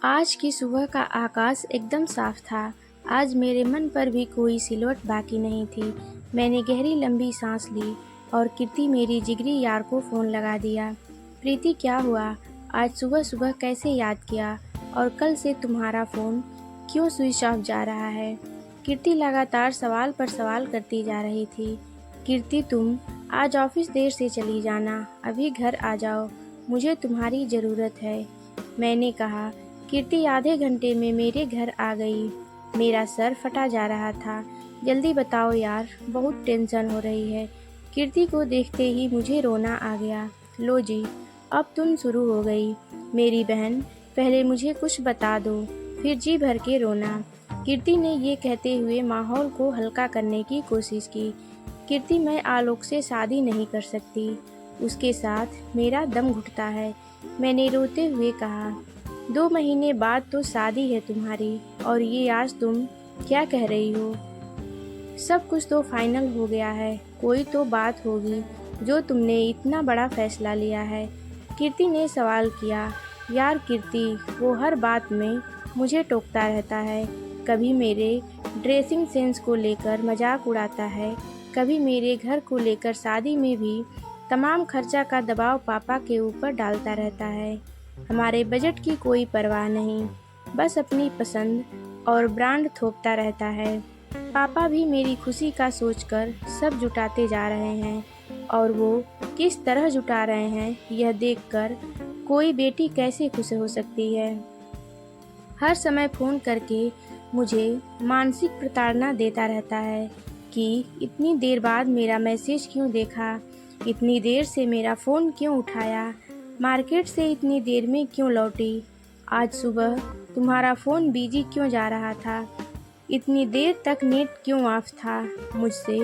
आज की सुबह का आकाश एकदम साफ था। आज मेरे मन पर भी कोई सिलवट बाकी नहीं थी। मैंने गहरी लंबी सांस ली और कीर्ति मेरी जिगरी यार को फ़ोन लगा दिया। प्रीति, क्या हुआ? आज सुबह सुबह कैसे याद किया? और कल से तुम्हारा फ़ोन क्यों स्विच ऑफ जा रहा है? कीर्ति लगातार सवाल पर सवाल करती जा रही थी। कीर्ति, तुम आज ऑफिस देर से चली जाना, अभी घर आ जाओ, मुझे तुम्हारी ज़रूरत है, मैंने कहा। कीर्ति आधे घंटे में मेरे घर आ गई। मेरा सर फटा जा रहा था। जल्दी बताओ यार, बहुत टेंशन हो रही है। कीर्ति को देखते ही मुझे रोना आ गया। लो जी, अब तुम शुरू हो गई। मेरी बहन, पहले मुझे कुछ बता दो, फिर जी भर के रोना। कीर्ति ने ये कहते हुए माहौल को हल्का करने की कोशिश की। कीर्ति, मैं आलोक से शादी नहीं कर सकती, उसके साथ मेरा दम घुटता है, मैंने रोते हुए कहा। 2 महीने बाद तो शादी है तुम्हारी, और ये आज तुम क्या कह रही हो? सब कुछ तो फाइनल हो गया है, कोई तो बात होगी जो तुमने इतना बड़ा फैसला लिया है। कीर्ति ने सवाल किया। यार कीर्ति, वो हर बात में मुझे टोकता रहता है। कभी मेरे ड्रेसिंग सेंस को लेकर मजाक उड़ाता है, कभी मेरे घर को लेकर शादी में भी तमाम खर्चा का दबाव पापा के ऊपर डालता रहता है। हमारे बजट की कोई परवाह नहीं, बस अपनी पसंद और ब्रांड थोपता रहता है। पापा भी मेरी खुशी का सोचकर सब जुटाते जा रहे हैं, और वो किस तरह जुटा रहे हैं यह देखकर कोई बेटी कैसे खुश हो सकती है। हर समय फ़ोन करके मुझे मानसिक प्रताड़ना देता रहता है कि इतनी देर बाद मेरा मैसेज क्यों देखा, इतनी देर से मेरा फ़ोन क्यों उठाया, मार्केट से इतनी देर में क्यों लौटी, आज सुबह तुम्हारा फ़ोन बिजी क्यों जा रहा था, इतनी देर तक नेट क्यों ऑफ था, मुझसे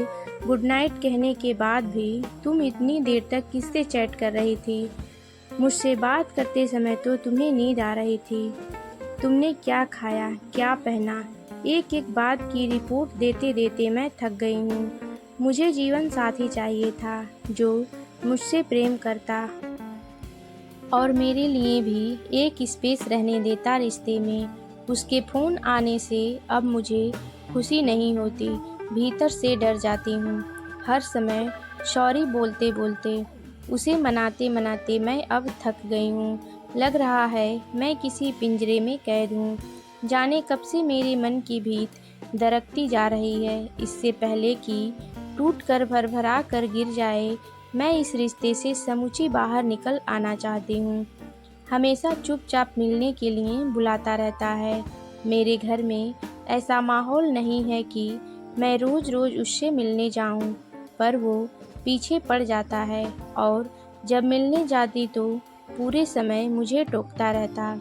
गुड नाइट कहने के बाद भी तुम इतनी देर तक किससे चैट कर रही थी, मुझसे बात करते समय तो तुम्हें नींद आ रही थी, तुमने क्या खाया, क्या पहना, एक एक बात की रिपोर्ट देते देते मैं थक गई हूँ। मुझे जीवन साथी चाहिए था जो मुझसे प्रेम करता और मेरे लिए भी एक स्पेस रहने देता रिश्ते में। उसके फ़ोन आने से अब मुझे खुशी नहीं होती, भीतर से डर जाती हूँ। हर समय सॉरी बोलते बोलते, उसे मनाते मनाते मैं अब थक गई हूँ। लग रहा है मैं किसी पिंजरे में कैद हूँ। जाने कब से मेरे मन की भीत दरकती जा रही है। इससे पहले कि टूट कर भरभरा कर गिर जाए, मैं इस रिश्ते से समूची बाहर निकल आना चाहती हूँ। हमेशा चुपचाप मिलने के लिए बुलाता रहता है। मेरे घर में ऐसा माहौल नहीं है कि मैं रोज़ रोज़ उससे मिलने जाऊँ, पर वो पीछे पड़ जाता है, और जब मिलने जाती तो पूरे समय मुझे टोकता रहता।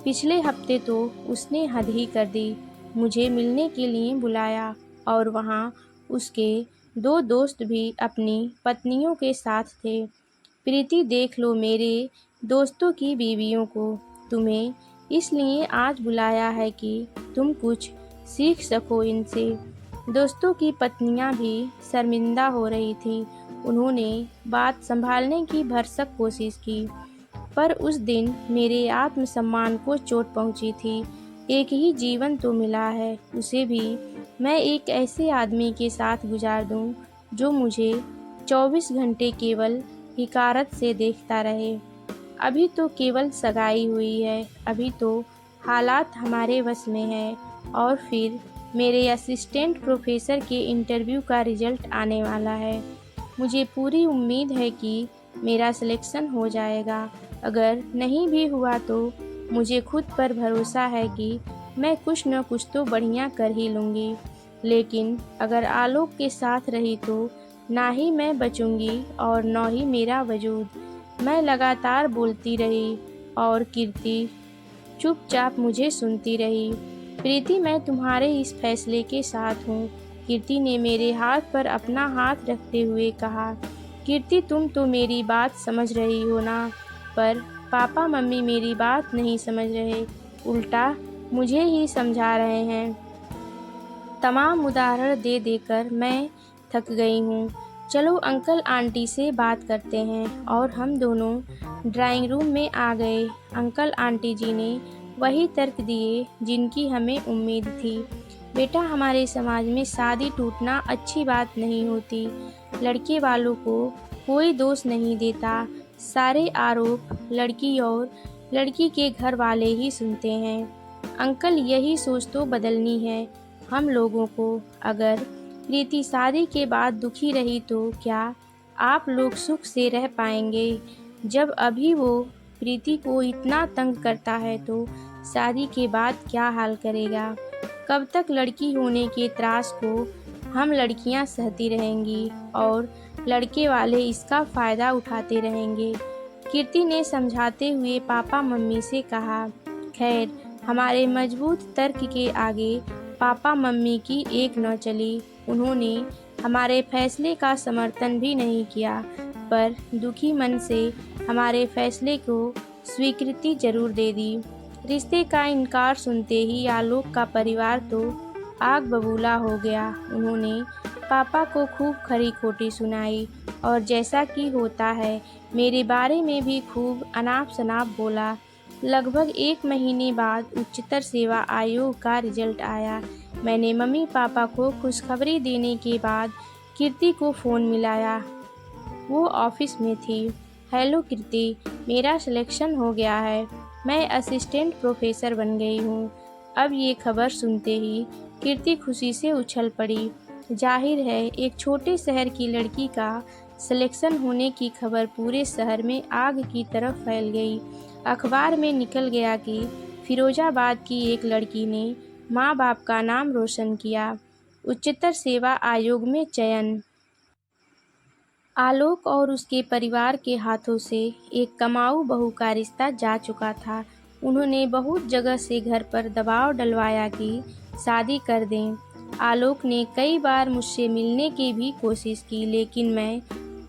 पिछले हफ्ते तो उसने हद ही कर दी, मुझे मिलने के लिए बुलाया, और वहाँ उसके 2 दोस्त भी अपनी पत्नियों के साथ थे। प्रीति, देख लो मेरे दोस्तों की बीवियों को, तुम्हें इसलिए आज बुलाया है कि तुम कुछ सीख सको इनसे। दोस्तों की पत्नियां भी शर्मिंदा हो रही थी। उन्होंने बात संभालने की भरसक कोशिश की, पर उस दिन मेरे आत्मसम्मान को चोट पहुंची थी। एक ही जीवन तो मिला है, उसे भी मैं एक ऐसे आदमी के साथ गुजार दूं जो मुझे 24 घंटे केवल हिकारत से देखता रहे। अभी तो केवल सगाई हुई है, अभी तो हालात हमारे वश में है, और फिर मेरे असिस्टेंट प्रोफेसर के इंटरव्यू का रिजल्ट आने वाला है। मुझे पूरी उम्मीद है कि मेरा सिलेक्शन हो जाएगा। अगर नहीं भी हुआ तो मुझे खुद पर भरोसा है कि मैं कुछ न कुछ तो बढ़िया कर ही लूँगी। लेकिन अगर आलोक के साथ रही तो ना ही मैं बचूंगी और न ही मेरा वजूद। मैं लगातार बोलती रही, और कीर्ति चुपचाप मुझे सुनती रही। प्रीति, मैं तुम्हारे इस फैसले के साथ हूँ, कीर्ति ने मेरे हाथ पर अपना हाथ रखते हुए कहा। कीर्ति, तुम तो मेरी बात समझ रही हो ना, पर पापा मम्मी मेरी बात नहीं समझ रहे, उल्टा मुझे ही समझा रहे हैं। तमाम उदाहरण दे देकर मैं थक गई हूँ। चलो अंकल आंटी से बात करते हैं और हम दोनों ड्राइंग रूम में आ गए। अंकल आंटी जी ने वही तर्क दिए जिनकी हमें उम्मीद थी। बेटा, हमारे समाज में शादी टूटना अच्छी बात नहीं होती। लड़के वालों को कोई दोष नहीं देता। सारे आरोप लड़की और लड़की के घर वाले ही सुनते हैं। अंकल, यही सोच तो बदलनी है हम लोगों को। अगर प्रीति शादी के बाद दुखी रही तो क्या आप लोग सुख से रह पाएंगे? जब अभी वो प्रीति को इतना तंग करता है तो शादी के बाद क्या हाल करेगा? कब तक लड़की होने के त्रास को हम लड़कियां सहती रहेंगी और लड़के वाले इसका फ़ायदा उठाते रहेंगे? कीर्ति ने समझाते हुए पापा मम्मी से कहा। खैर, हमारे मजबूत तर्क के आगे पापा मम्मी की एक न चली। उन्होंने हमारे फैसले का समर्थन भी नहीं किया, पर दुखी मन से हमारे फैसले को स्वीकृति जरूर दे दी। रिश्ते का इनकार सुनते ही आलोक का परिवार तो आग बबूला हो गया। उन्होंने पापा को खूब खरी खोटी सुनाई और जैसा कि होता है मेरे बारे में भी खूब अनाप शनाप बोला। लगभग 1 महीने बाद उच्चतर सेवा आयोग का रिजल्ट आया। मैंने मम्मी पापा को खुशखबरी देने के बाद कीर्ति को फ़ोन मिलाया। वो ऑफिस में थी। हेलो कीर्ति, मेरा सिलेक्शन हो गया है। मैं असिस्टेंट प्रोफेसर बन गई हूँ। अब ये खबर सुनते ही कीर्ति खुशी से उछल पड़ी। जाहिर है, एक छोटे शहर की लड़की का सिलेक्शन होने की खबर पूरे शहर में आग की तरह फैल गई। अखबार में निकल गया कि फिरोजाबाद की एक लड़की ने माँ बाप का नाम रोशन किया। उच्चतर सेवा आयोग में चयन। आलोक और उसके परिवार के हाथों से एक कमाऊ बहू का रिश्ता जा चुका था। उन्होंने बहुत जगह से घर पर दबाव डलवाया कि शादी कर दें। आलोक ने कई बार मुझसे मिलने की भी कोशिश की, लेकिन मैं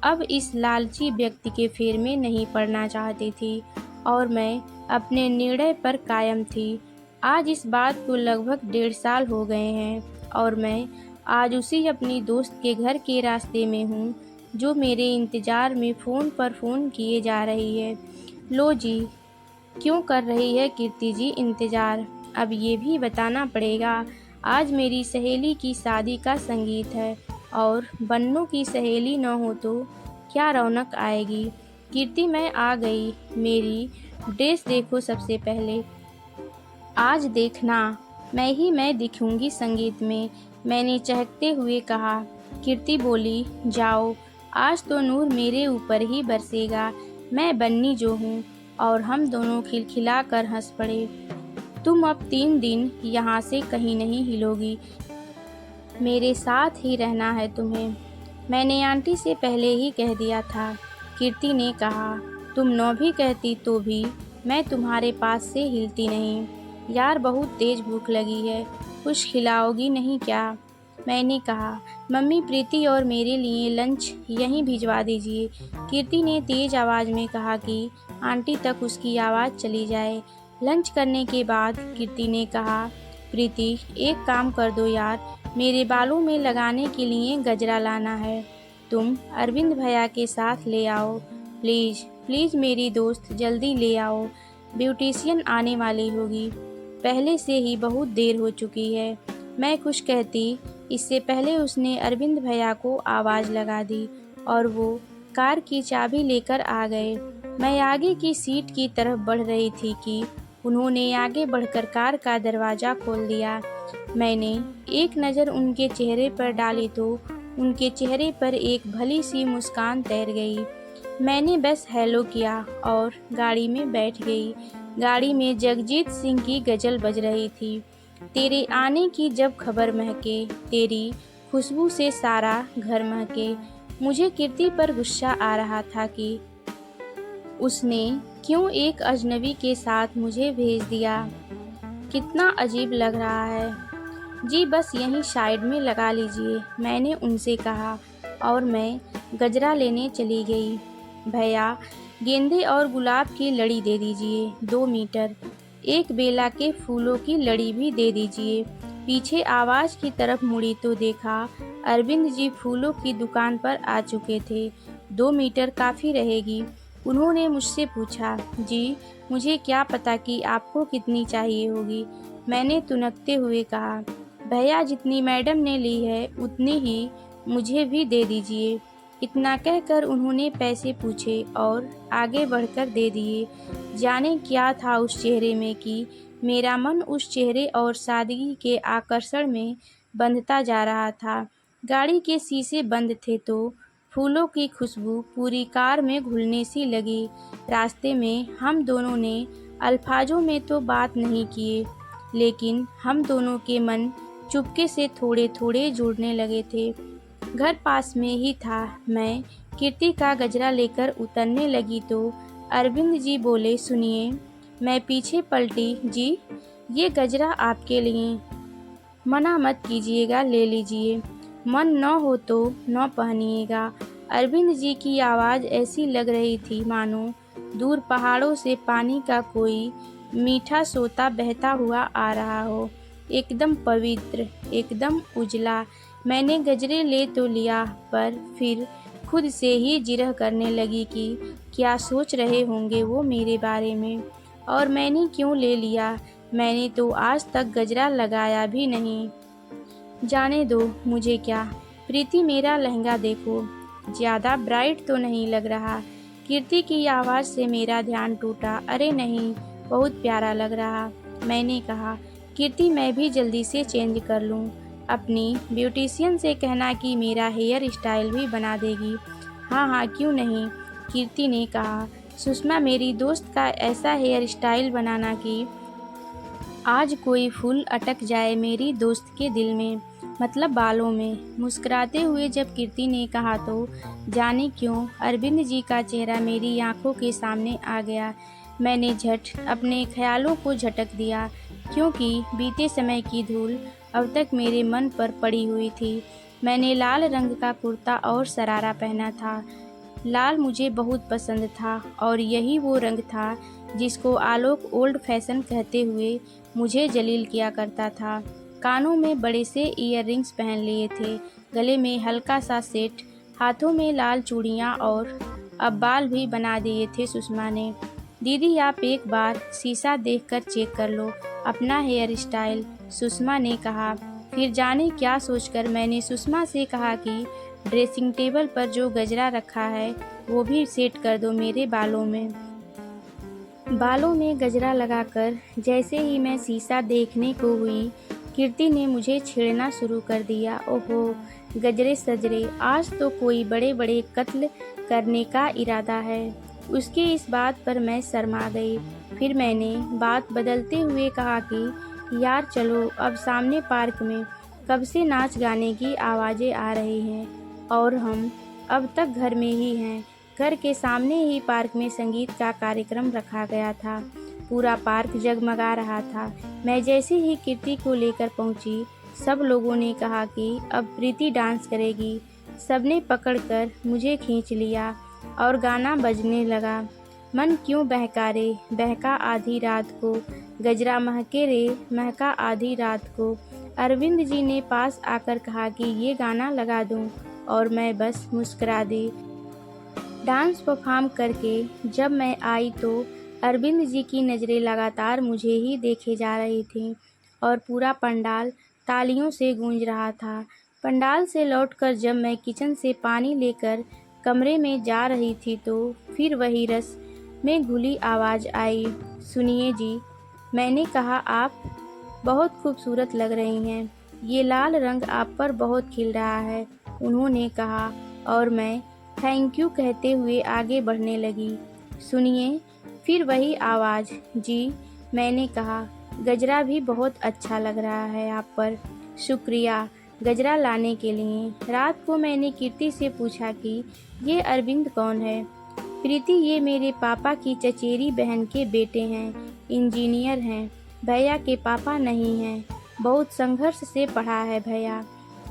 अब इस लालची व्यक्ति के फेर में नहीं पड़ना चाहती थी और मैं अपने निर्णय पर कायम थी। आज इस बात को लगभग 1.5 साल हो गए हैं और मैं आज उसी अपनी दोस्त के घर के रास्ते में हूँ जो मेरे इंतज़ार में फ़ोन पर फ़ोन किए जा रही है। लो जी, क्यों कर रही है कीर्ति जी इंतज़ार? अब ये भी बताना पड़ेगा। आज मेरी सहेली की शादी का संगीत है और बन्नों की सहेली न हो तो क्या रौनक आएगी। कीर्ति, मैं आ गई। मेरी ड्रेस देखो सबसे पहले। आज देखना, मैं दिखूंगी संगीत में, मैंने चहकते हुए कहा। कीर्ति बोली, जाओ, आज तो नूर मेरे ऊपर ही बरसेगा। मैं बन्नी जो हूँ। और हम दोनों खिलखिला कर हंस पड़े। तुम अब 3 दिन यहाँ से कहीं नहीं हिलोगी। मेरे साथ ही रहना है तुम्हें। मैंने आंटी से पहले ही कह दिया था। कीर्ति ने कहा, तुम न भी कहती तो भी मैं तुम्हारे पास से हिलती नहीं। यार, बहुत तेज भूख लगी है, कुछ खिलाओगी नहीं क्या? मैंने कहा, मम्मी प्रीति और मेरे लिए लंच यहीं भिजवा दीजिए। कीर्ति ने तेज आवाज़ में कहा कि आंटी तक उसकी आवाज़ चली जाए। लंच करने के बाद कीर्ति ने कहा, प्रीति, एक काम कर दो यार, मेरे बालों में लगाने के लिए गजरा लाना है। तुम अरविंद भैया के साथ ले आओ। प्लीज़ प्लीज़ मेरी दोस्त, जल्दी ले आओ। ब्यूटिशियन आने वाली होगी। पहले से ही बहुत देर हो चुकी है। मैं कुछ कहती इससे पहले उसने अरविंद भैया को आवाज़ लगा दी और वो कार की चाबी लेकर आ गए। मैं आगे की सीट की तरफ बढ़ रही थी कि उन्होंने आगे बढ़कर कार का दरवाज़ा खोल दिया। मैंने एक नज़र उनके चेहरे पर डाली तो उनके चेहरे पर एक भली सी मुस्कान तैर गई। मैंने बस हेलो किया और गाड़ी में बैठ गई। गाड़ी में जगजीत सिंह की गज़ल बज रही थी। तेरे आने की जब खबर महके, तेरी खुशबू से सारा घर महके। मुझे कीर्ति पर गुस्सा आ रहा था कि उसने क्यों एक अजनबी के साथ मुझे भेज दिया। कितना अजीब लग रहा है। जी बस यहीं साइड में लगा लीजिए, मैंने उनसे कहा और मैं गजरा लेने चली गई। भैया, गेंदे और गुलाब की लड़ी दे दीजिए 2 मीटर। एक बेला के फूलों की लड़ी भी दे दीजिए। पीछे आवाज़ की तरफ मुड़ी तो देखा अरविंद जी फूलों की दुकान पर आ चुके थे। 2 मीटर काफ़ी रहेगी। उन्होंने मुझसे पूछा, जी मुझे क्या पता कि आपको कितनी चाहिए होगी। मैंने तुनकते हुए कहा, भैया जितनी मैडम ने ली है उतनी ही मुझे भी दे दीजिए। इतना कहकर उन्होंने पैसे पूछे और आगे बढ़कर दे दिए। जाने क्या था उस चेहरे में कि मेरा मन उस चेहरे और सादगी के आकर्षण में बंधता जा रहा था। गाड़ी के शीशे बंद थे तो फूलों की खुशबू पूरी कार में घुलने सी लगी। रास्ते में हम दोनों ने अल्फाजों में तो बात नहीं किए, लेकिन हम दोनों के मन चुपके से थोड़े थोड़े जुड़ने लगे थे। घर पास में ही था। मैं कीर्ति का गजरा लेकर उतरने लगी तो अरविंद जी बोले, सुनिए। मैं पीछे पलटी, जी ये गजरा आपके लिए, मना मत कीजिएगा, ले लीजिए। मन न हो तो न पहनिएगा। अरविंद जी की आवाज़ ऐसी लग रही थी मानो दूर पहाड़ों से पानी का कोई मीठा सोता बहता हुआ आ रहा हो। एकदम पवित्र, एकदम उजला। मैंने गजरे ले तो लिया, पर फिर खुद से ही जिरह करने लगी कि क्या सोच रहे होंगे वो मेरे बारे में, और मैंने क्यों ले लिया। मैंने तो आज तक गजरा लगाया भी नहीं। जाने दो, मुझे क्या। प्रीति मेरा लहंगा देखो, ज़्यादा ब्राइट तो नहीं लग रहा। कीर्ति की आवाज़ से मेरा ध्यान टूटा। अरे नहीं, बहुत प्यारा लग रहा। मैंने कहा, कीर्ति मैं भी जल्दी से चेंज कर लूँ। अपनी ब्यूटिशियन से कहना कि मेरा हेयर स्टाइल भी बना देगी। हाँ हाँ, क्यों नहीं, कीर्ति ने कहा। सुषमा मेरी दोस्त का ऐसा हेयर स्टाइल बनाना कि आज कोई फूल अटक जाए मेरी दोस्त के दिल में, मतलब बालों में। मुस्कुराते हुए जब कीर्ति ने कहा तो जाने क्यों अरविंद जी का चेहरा मेरी आंखों के सामने आ गया। मैंने झट अपने ख्यालों को झटक दिया, क्योंकि बीते समय की धूल अब तक मेरे मन पर पड़ी हुई थी। मैंने लाल रंग का कुर्ता और शरारा पहना था। लाल मुझे बहुत पसंद था और यही वो रंग था जिसको आलोक ओल्ड फैशन कहते हुए मुझे जलील किया करता था। कानों में बड़े से ईयररिंग्स पहन लिए थे, गले में हल्का सा सेट, हाथों में लाल चूड़ियाँ, और अब बाल भी बना दिए थे सुषमा ने। दीदी आप एक बार शीशा देखकर चेक कर लो अपना हेयर स्टाइल, सुषमा ने कहा। फिर जाने क्या सोचकर मैंने सुषमा से कहा कि ड्रेसिंग टेबल पर जो गजरा रखा है वो भी सेट कर दो मेरे बालों में। बालों में गजरा लगाकर जैसे ही मैं शीशा देखने को हुई, कीर्ति ने मुझे छेड़ना शुरू कर दिया। ओहो, गजरे सजरे, आज तो कोई बड़े बड़े कत्ल करने का इरादा है। उसकी इस बात पर मैं शर्मा गई। फिर मैंने बात बदलते हुए कहा कि यार चलो, अब सामने पार्क में कब से नाच गाने की आवाज़ें आ रही हैं और हम अब तक घर में ही हैं। घर के सामने ही पार्क में संगीत का कार्यक्रम रखा गया था। पूरा पार्क जगमगा रहा था। मैं जैसे ही कीर्ति को लेकर पहुंची, सब लोगों ने कहा कि अब प्रीति डांस करेगी। सबने पकड़कर मुझे खींच लिया और गाना बजने लगा। मन क्यों बहका रे, बहका आधी रात को, गजरा महके रे, महका आधी रात को। अरविंद जी ने पास आकर कहा कि ये गाना लगा दूं, और मैं बस मुस्कुरा दी। डांस परफॉर्म करके जब मैं आई तो अरविंद जी की नज़रें लगातार मुझे ही देखे जा रही थीं और पूरा पंडाल तालियों से गूंज रहा था। पंडाल से लौटकर जब मैं किचन से पानी लेकर कमरे में जा रही थी तो फिर वही रस में घुली आवाज़ आई, सुनिए जी। मैंने कहा, आप बहुत खूबसूरत लग रही हैं, ये लाल रंग आप पर बहुत खिल रहा है, उन्होंने कहा, और मैं थैंक यू कहते हुए आगे बढ़ने लगी। सुनिए, फिर वही आवाज़, जी। मैंने कहा, गजरा भी बहुत अच्छा लग रहा है आप पर, शुक्रिया गजरा लाने के लिए। रात को मैंने कीर्ति से पूछा कि ये अरविंद कौन है। प्रीति ये मेरे पापा की चचेरी बहन के बेटे हैं, इंजीनियर हैं। भैया के पापा नहीं हैं, बहुत संघर्ष से पढ़ा है भैया,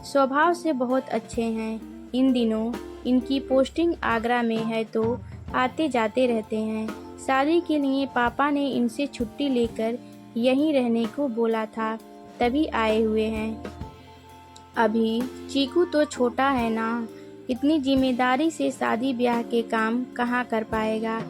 स्वभाव से बहुत अच्छे हैं। इन दिनों इनकी पोस्टिंग आगरा में है तो आते जाते रहते हैं। शादी के लिए पापा ने इनसे छुट्टी लेकर यहीं रहने को बोला था, तभी आए हुए हैं। अभी चीकू तो छोटा है ना, इतनी जिम्मेदारी से शादी ब्याह के काम कहाँ कर पाएगा।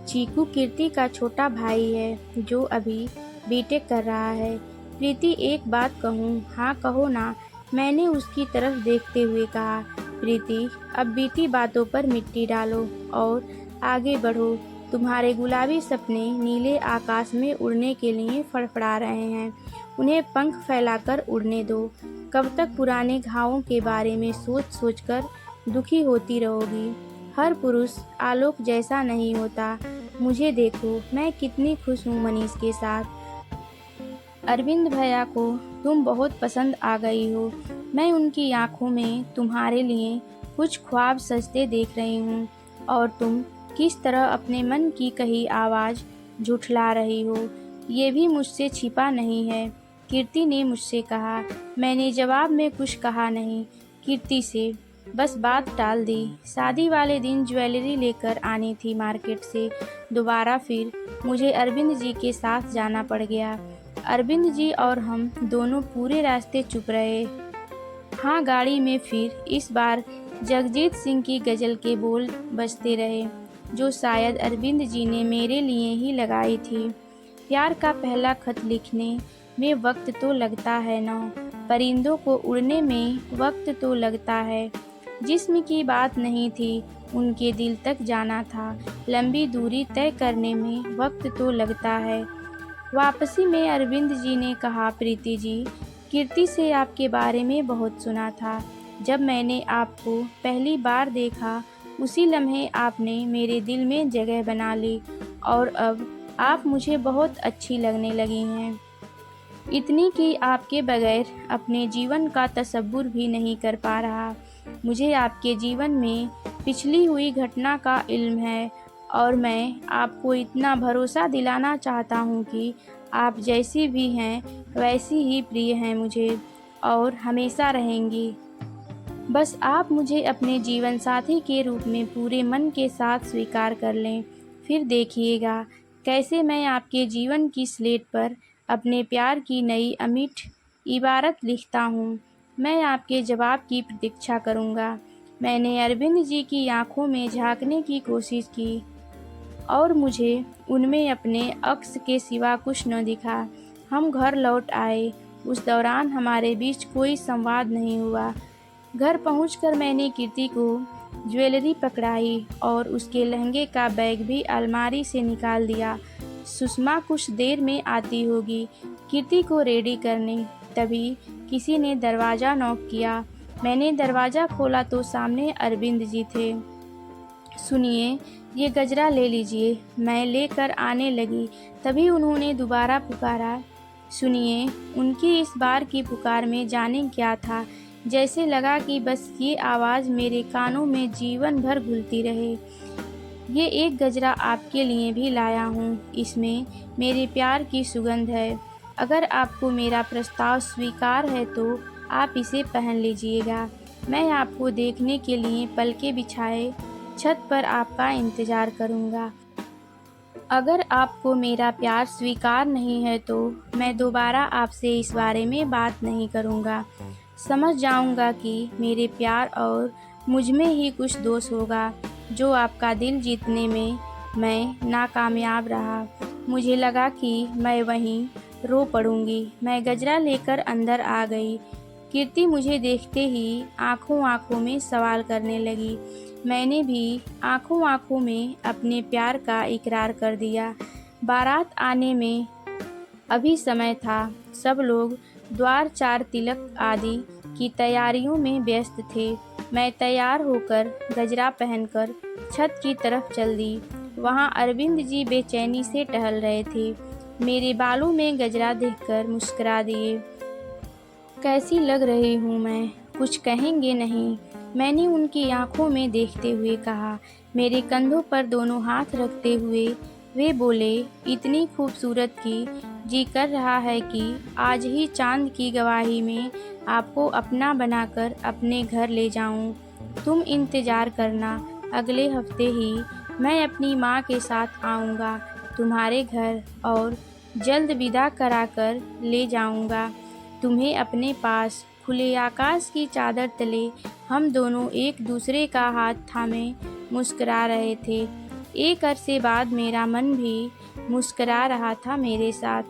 चीकू कीर्ति का छोटा भाई है जो अभी बीटेक कर रहा है। प्रीति एक बात कहूँ? हाँ कहो ना, मैंने उसकी तरफ देखते हुए कहा। प्रीति अब बीती बातों पर मिट्टी डालो और आगे बढ़ो। तुम्हारे गुलाबी सपने नीले आकाश में उड़ने के लिए फड़फड़ा रहे हैं, उन्हें पंख फैलाकर उड़ने दो। कब तक पुराने घावों के बारे में सोच सोचकर दुखी होती रहोगी? हर पुरुष आलोक जैसा नहीं होता। मुझे देखो, मैं कितनी खुश हूँ मनीष के साथ। अरविंद भैया को तुम बहुत पसंद आ गई हो। मैं उनकी आंखों में तुम्हारे लिए कुछ ख्वाब सजते देख रही हूँ और तुम किस तरह अपने मन की कही आवाज़ झुठला रही हो, ये भी मुझसे छिपा नहीं है। कीर्ति ने मुझसे कहा। मैंने जवाब में कुछ कहा नहीं कीर्ति से, बस बात टाल दी। शादी वाले दिन ज्वेलरी लेकर आनी थी मार्केट से। दोबारा फिर मुझे अरविंद जी के साथ जाना पड़ गया। अरविंद जी और हम दोनों पूरे रास्ते चुप रहे। हाँ, गाड़ी में फिर इस बार जगजीत सिंह की गज़ल के बोल बजते रहे जो शायद अरविंद जी ने मेरे लिए ही लगाई थी। प्यार का पहला खत लिखने में वक्त तो लगता है ना, परिंदों को उड़ने में वक्त तो लगता है। जिस्म की बात नहीं थी, उनके दिल तक जाना था। लंबी दूरी तय करने में वक्त तो लगता है। वापसी में अरविंद जी ने कहा, प्रीति जी, कीर्ति से आपके बारे में बहुत सुना था। जब मैंने आपको पहली बार देखा उसी लम्हे आपने मेरे दिल में जगह बना ली और अब आप मुझे बहुत अच्छी लगने लगी हैं। इतनी कि आपके बगैर अपने जीवन का तसव्वुर भी नहीं कर पा रहा। मुझे आपके जीवन में पिछली हुई घटना का इल्म है और मैं आपको इतना भरोसा दिलाना चाहता हूँ कि आप जैसी भी हैं वैसी ही प्रिय हैं मुझे और हमेशा रहेंगी। बस आप मुझे अपने जीवन साथी के रूप में पूरे मन के साथ स्वीकार कर लें। फिर देखिएगा कैसे मैं आपके जीवन की स्लेट पर अपने प्यार की नई अमिट इबारत लिखता हूँ। मैं आपके जवाब की प्रतीक्षा करूँगा। मैंने अरविंद जी की आंखों में झांकने की कोशिश की और मुझे उनमें अपने अक्स के सिवा कुछ न दिखा। हम घर लौट आए। उस दौरान हमारे बीच कोई संवाद नहीं हुआ। घर पहुंचकर मैंने कीर्ति को ज्वेलरी पकड़ाई और उसके लहंगे का बैग भी अलमारी से निकाल दिया। सुषमा कुछ देर में आती होगी कीर्ति को रेडी करने। तभी किसी ने दरवाज़ा नॉक किया। मैंने दरवाज़ा खोला तो सामने अरविंद जी थे। सुनिए, ये गजरा ले लीजिए। मैं लेकर आने लगी, तभी उन्होंने दोबारा पुकारा। सुनिए, उनकी इस बार की पुकार में जाने क्या था, जैसे लगा कि बस ये आवाज़ मेरे कानों में जीवन भर घुलती रहे। ये एक गजरा आपके लिए भी लाया हूँ, इसमें मेरे प्यार की सुगंध है। अगर आपको मेरा प्रस्ताव स्वीकार है तो आप इसे पहन लीजिएगा। मैं आपको देखने के लिए पलके बिछाए छत पर आपका इंतज़ार करूँगा। अगर आपको मेरा प्यार स्वीकार नहीं है तो मैं दोबारा आपसे इस बारे में बात नहीं करूँगा। समझ जाऊँगा कि मेरे प्यार और मुझ में ही कुछ दोष होगा जो आपका दिल जीतने में मैं नाकामयाब रहा। मुझे लगा कि मैं वहीं रो पड़ूँगी। मैं गजरा लेकर अंदर आ गई। कीर्ति मुझे देखते ही आँखों आँखों में सवाल करने लगी। मैंने भी आँखों आँखों में अपने प्यार का इकरार कर दिया। बारात आने में अभी समय था। सब लोग द्वार चार तिलक आदि की तैयारियों में व्यस्त थे। मैं तैयार होकर गजरा पहनकर छत की तरफ चल दी। वहाँ अरविंद जी बेचैनी से टहल रहे थे। मेरे बालों में गजरा देखकर मुस्कुरा दिए। कैसी लग रही हूँ मैं? कुछ कहेंगे नहीं? मैंने उनकी आंखों में देखते हुए कहा। मेरे कंधों पर दोनों हाथ रखते हुए वे बोले, इतनी खूबसूरत कि जी कर रहा है कि आज ही चांद की गवाही में आपको अपना बनाकर अपने घर ले जाऊं। तुम इंतज़ार करना, अगले हफ्ते ही मैं अपनी माँ के साथ आऊँगा तुम्हारे घर और जल्द विदा कराकर ले जाऊँगा तुम्हें अपने पास। खुले आकाश की चादर तले हम दोनों एक दूसरे का हाथ थामे मुस्कुरा रहे थे। एक अरसे बाद मेरा मन भी मुस्कुरा रहा था मेरे साथ।